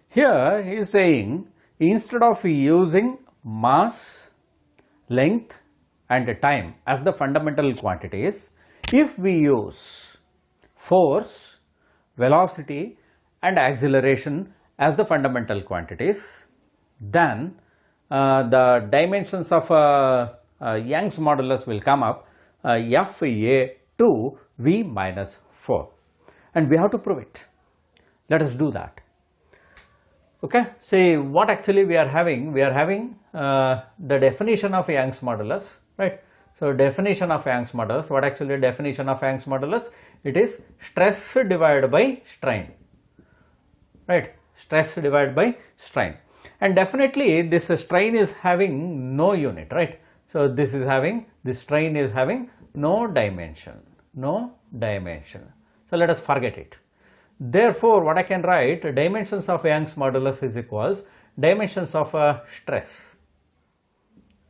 Here he is saying instead of using mass, length and time as the fundamental quantities, if we use force, velocity and acceleration as the fundamental quantities, then the dimensions of Young's modulus will come up FA2 V minus 4, and we have to prove it. Let us do that. Okay, see what actually we are having. We are having the definition of Young's modulus, right? So definition of Young's modulus. What actually definition of Young's modulus? It is stress divided by strain, right? Stress divided by strain, and definitely this strain is having no unit, right? So this strain is having no dimension, So let us forget it. Therefore, what I can write, dimensions of Young's modulus is equals dimensions of stress,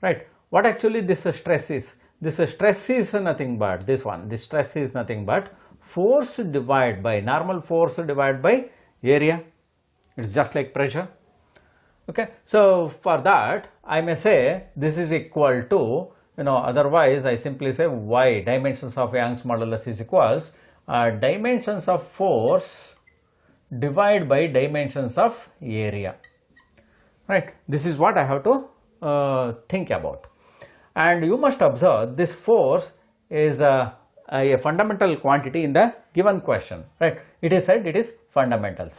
right? What actually this stress is? This stress is nothing but this one. This stress is nothing but force divided by normal force divided by area. It's just like pressure. Okay, so for that I may say this is equal to, otherwise I simply say y, dimensions of Young's modulus is equals dimensions of force divided by dimensions of area, right? This is what I have to think about. And you must observe this force is a fundamental quantity in the given question, right? It is said it is fundamental,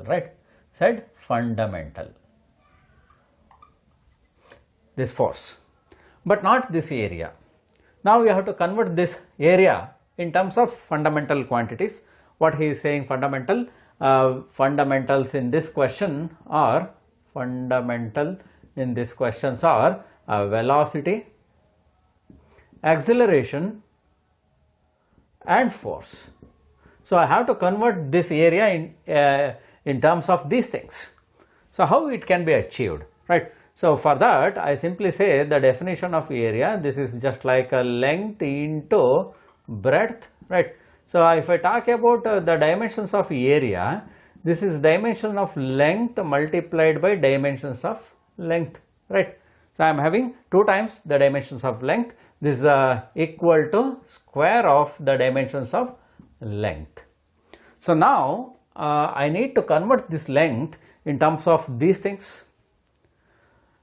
right? Said fundamental, this force, but not this area. Now we have to convert this area in terms of fundamental quantities. What he is saying, fundamental, fundamentals in this question are velocity, acceleration and force. So I have to convert this area in terms of these things. So how it can be achieved, right? So for that I simply say the definition of area, this is just like a length into breadth, right? So if I talk about the dimensions of area, this is dimension of length multiplied by dimensions of length, right? So I am having 2 times the dimensions of length. This is equal to square of the dimensions of length. So now I need to convert this length in terms of these things.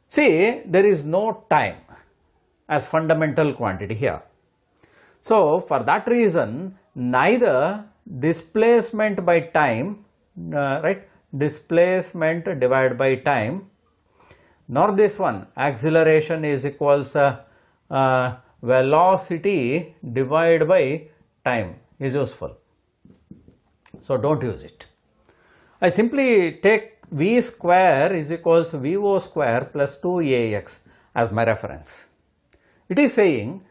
See, there is no time as fundamental quantity here. So for that reason, neither displacement by time, right, displacement divided by time, nor this one, acceleration is equals velocity divided by time is useful. So don't use it. I simply take V square is equals VO square plus 2AX as my reference. It is saying,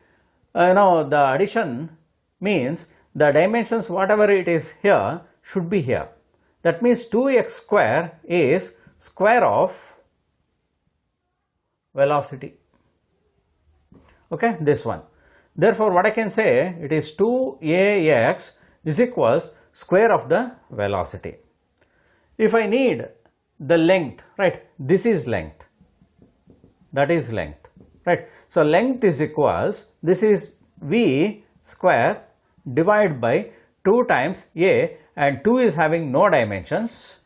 the addition means the dimensions whatever it is here should be here. That means 2x square is square of velocity. Okay, this one. Therefore, what I can say, it is 2ax is equals square of the velocity. If I need the length, right, this is length, that is length, right. So length is equals, this is v square divided by 2 times a, and 2 is having no dimensions,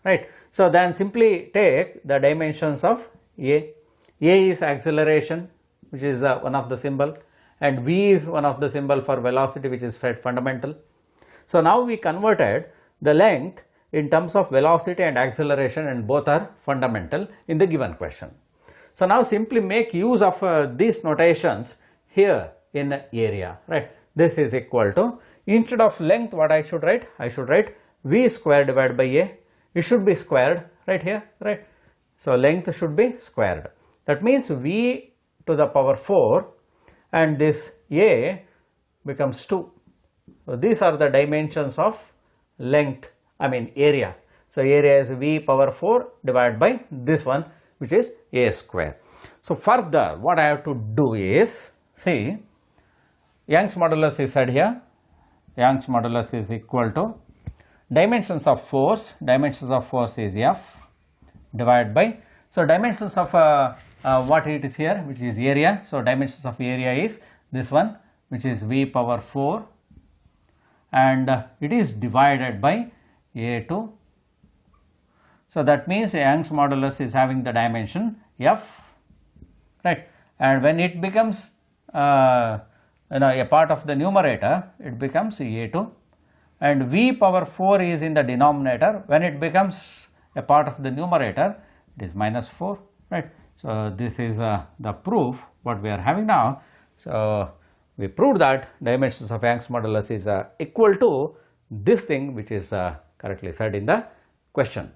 right. So then simply take the dimensions of a. A is acceleration, which is one of the symbol, and v is one of the symbol for velocity, which is fundamental. So now we converted the length in terms of velocity and acceleration, and both are fundamental in the given question. So now simply make use of these notations here in area, right. This is equal to, instead of length, what I should write? I should write v square divided by a. It should be squared right here, right. So length should be squared. That means v to the power 4, and this a becomes 2. So these are the dimensions of length, area. So area is v power 4 divided by this one, which is a square. So further what I have to do is, see, Young's modulus is said here. Young's modulus is equal to dimensions of force is F divided by, so dimensions of what it is here, which is area. So dimensions of area is this one, which is V power 4, and it is divided by A2. So that means Young's modulus is having the dimension F, right, and when it becomes a part of the numerator, it becomes A2, and V power 4 is in the denominator. When it becomes a part of the numerator, it is minus 4, right. So this is the proof what we are having now. So we proved that dimensions of Young's modulus is equal to this thing which is correctly said in the question.